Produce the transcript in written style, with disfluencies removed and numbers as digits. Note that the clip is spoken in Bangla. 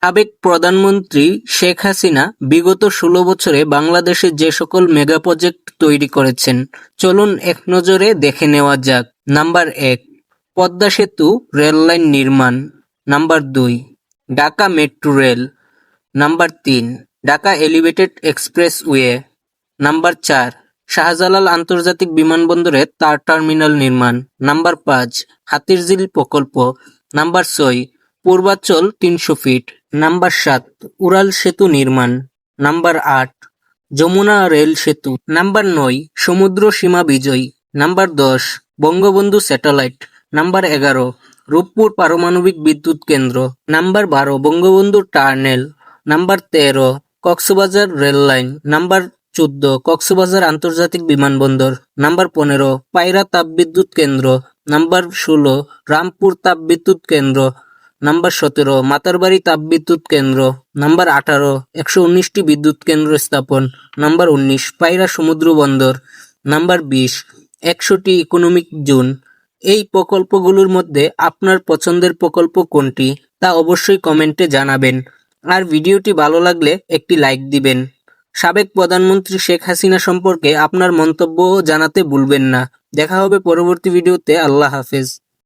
সাবেক প্রধানমন্ত্রী শেখ হাসিনা বিগত ১৬ বছরে বাংলাদেশে যে সকল মেগা প্রজেক্ট তৈরি করেছেন, চলুন এক নজরে দেখে নেওয়া যাক। নাম্বার ১, পদ্মা সেতু রেললাইন নির্মাণ। Number ২, Dhaka metro rail. Number ৩, Dhaka elevated expressway. Number ৪, Shahjalal আন্তর্জাতিক বিমানবন্দরে তার টার্মিনাল নির্মাণ। নাম্বার ৫, হাতিরঝিল প্রকল্প। নাম্বার ৬, পূর্বাঞ্চল ৩০০ ফিট। নাম্বার ৭, উড়াল সেতু নির্মাণ। নাম্বার ৮, যমুনা রেল সেতু। নাম্বার ৯, সমুদ্র সীমা বিজয়। Number ১০, Bangabandhu satellite. Number ১১, Rooppur পারমাণবিক বিদ্যুৎ কেন্দ্র। Number ১২, Bangabandhu tunnel. Number ১৩, Cox's Bazar rail line. Number ১৪, Cox's Bazar আন্তর্জাতিক বিমানবন্দর। নাম্বার ১৫, পায়রা তাপবিদ্যুৎ কেন্দ্র। নাম্বার ১৬, রামপুর তাপবিদ্যুৎ কেন্দ্র। নাম্বার ১৭, মাতারবাড়ি তাপবিদ্যুৎ কেন্দ্র। নাম্বার ১৮, ১১৯টি বিদ্যুৎ কেন্দ্র স্থাপন। নাম্বার ১৯, পায়রা সমুদ্র বন্দর। নাম্বার ২০, ১০০টি ইকোনমিক জোন। এই প্রকল্পগুলোর মধ্যে আপনার পছন্দের প্রকল্প কোনটি তা অবশ্যই কমেন্টে জানাবেন। আর ভিডিওটি ভালো লাগলে একটি লাইক দিবেন। সাবেক প্রধানমন্ত্রী শেখ হাসিনা সম্পর্কে আপনার মন্তব্যও জানাতে ভুলবেন না। দেখা হবে পরবর্তী ভিডিওতে। আল্লাহ হাফেজ।